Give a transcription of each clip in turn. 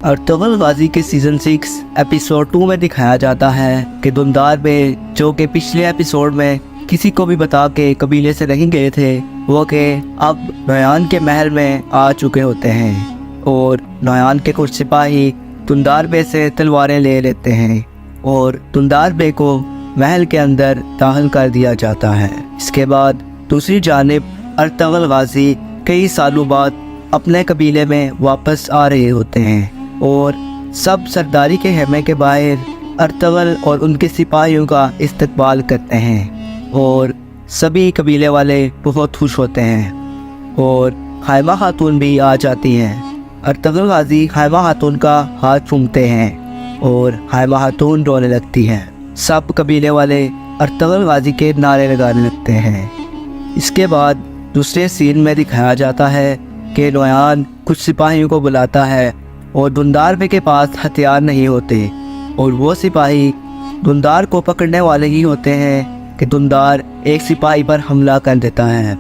Ertugrul गाजी के season 6 episode 2 में दिखाया जाता है कि दुंदार बे, जो कि पिछले एपिसोड में किसी को भी बता के कबीले से नहीं गए थे, वो कि अब नोयान के महल में आ चुके होते हैं और नोयान के कुछ सिपाही दुंदार बे से तलवारें ले लेते हैं और दुंदार बे को महल के अंदर दाखिल कर दिया जाता है। इसके बाद दूसरी जानिब अर्तुगरुल गाजी कई सालों बाद अपने कबीले में वापस आ रहे होते हैं और सब सरदारी के खेमे के बाहर अर्तुगरुल और उनके सिपाहियों का इस्तकबाल करते हैं और सभी कबीले वाले बहुत खुश होते हैं और खाइमा खातून भी आ जाती हैं। अर्तुगरुल गाजी खाइमा खातून का हाथ चूमते हैं और खाइमा खातून रोने लगती हैं। सब कबीले वाले अर्तुगरुल गाजी के नारे लगाने लगते हैं। इसके बाद दूसरे सीन में दिखाया जाता है कि नोयान कुछ सिपाहियों को बुलाता है और दुंदार बे के पास हथियार नहीं होते और वो सिपाही दुंदार को पकड़ने वाले ही होते हैं कि दुंदार एक सिपाही पर हमला कर देता है।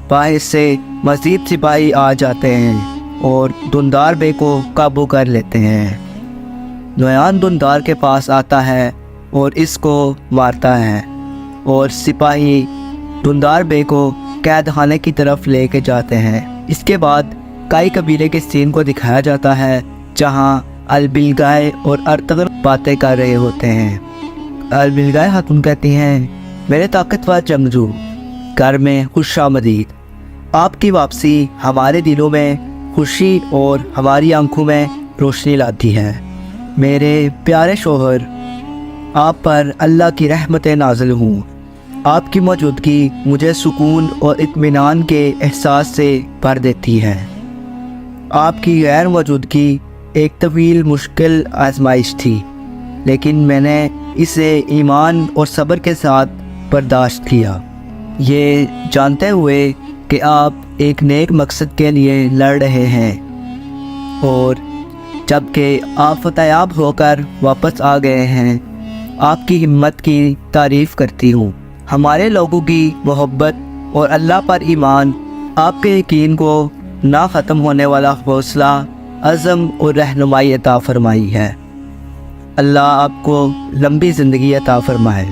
बाहर से मज़ीद सिपाही आ जाते हैं और दुंदार बे को काबू कर लेते हैं। नोयान दुंदार के पास आता है और इसको मारता है और सिपाही दुंदार बे को कैद खाने की तरफ लेके जाते हैं। इसके बाद कई कबीले के सीन को दिखाया जाता है जहां अलबिलगाय और अर्तुगरुल बातें कर रहे होते हैं। अलबिलगाय खातून कहती हैं, मेरे ताकतवर जंगजू, घर में खुशामदीद। आपकी वापसी हमारे दिलों में खुशी और हमारी आंखों में रोशनी लाती है। मेरे प्यारे शोहर, आप पर अल्लाह की रहमतें नाज़िल हूँ। आपकी मौजूदगी मुझे सुकून और इत्मीनान के एहसास से भर देती है। आपकी गैर मौजूदगी एक तवील मुश्किल आजमाइश थी, लेकिन मैंने इसे ईमान और सब्र के साथ बर्दाश्त किया, ये जानते हुए कि आप एक नेक मकसद के लिए लड़ रहे हैं और जबकि आप फतेहयाब होकर वापस आ गए हैं, आपकी हिम्मत की तारीफ़ करती हूँ। हमारे लोगों की मोहब्बत और अल्लाह पर ईमान आपके यकीन को ना ख़त्म होने वाला हौसला, अज़म और रहनुमाई अता फ़रमाई है। अल्लाह आपको लंबी ज़िंदगी अता फ़रमाए।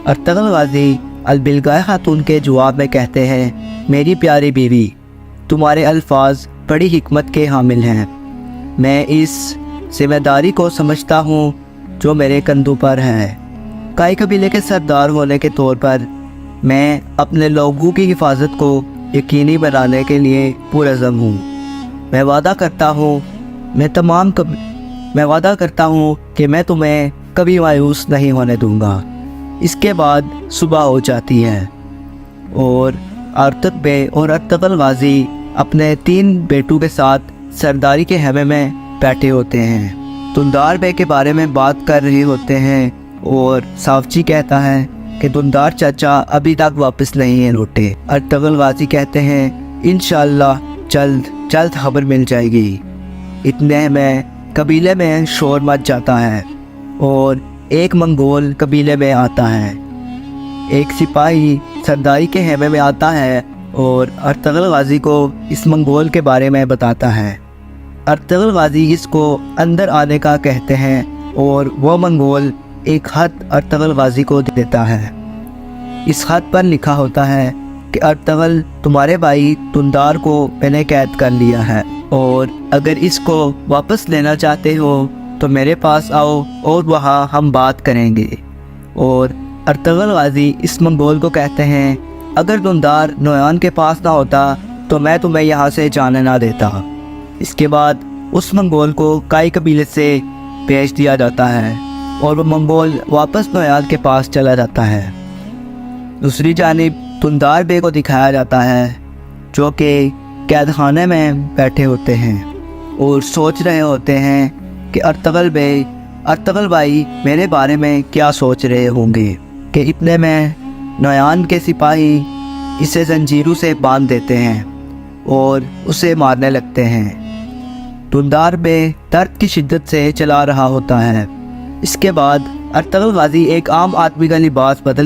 अर्तुगरुल गाजी अलबिलगाय खातून के जवाब में कहते हैं, मेरी प्यारी बीवी, तुम्हारे अल्फाज बड़ी हिकमत के हामिल हैं। मैं इस ज़िम्मेदारी को समझता हूँ जो मेरे कंधों पर है। कई कबीले के सरदार होने के तौर पर मैं अपने लोगों की हिफाजत को यकीनी बनाने के लिए पुरज़म हूँ। मैं वादा करता हूँ कि मैं तुम्हें कभी मायूस नहीं होने दूँगा। इसके बाद सुबह हो जाती है और अर्तुगरुल बे और अर्तुगरुल गाजी अपने 3 बेटों के साथ सरदारी के खेमे में बैठे होते हैं। दुंदार बे के बारे में बात कर रहे होते हैं और सावची कहता है कि दुंदार चाचा अभी तक वापस नहीं लौटे। अर्तुगरुल गाजी कहते हैं, इंशाअल्लाह जल्द खबर मिल जाएगी। इतने में कबीले में शोर मच जाता है और एक मंगोल कबीले में आता है। एक सिपाही सरदारी के खेमे में आता है और अर्तुगरुल गाजी को इस मंगोल के बारे में बताता है। अर्तुगरुल गाजी इसको अंदर आने का कहते हैं और वो मंगोल एक खत अर्तुगरुल गाजी को देता है। इस खत पर लिखा होता है कि अर्तुगरुल, तुम्हारे भाई दुंदार को मैंने कैद कर लिया है और अगर इसको वापस लेना चाहते हो तो मेरे पास आओ और वहाँ हम बात करेंगे। और अर्तुगरुल गाजी इस मंगोल को कहते हैं, अगर दुंदार नोयान के पास ना होता तो मैं तुम्हें यहाँ से जाने ना देता। इसके बाद उस मंगोल को कई कबीले से भेज दिया जाता है और वो मंगोल वापस नोयान के पास चला जाता है। दूसरी जानिब दुंदार बे को दिखाया जाता है जो कि कैद खाने में बैठे होते हैं और सोच रहे होते हैं कि अर्तुगरुल भाई मेरे बारे में क्या सोच रहे होंगे कि इतने में नोयान के सिपाही इसे जंजीरों से बांध देते हैं और उसे मारने लगते हैं। दुंदार बे दर्द की शिद्दत से चला रहा होता है। इसके बाद अर्तुगरुल गाजी एक आम आदमी का लिबास बदल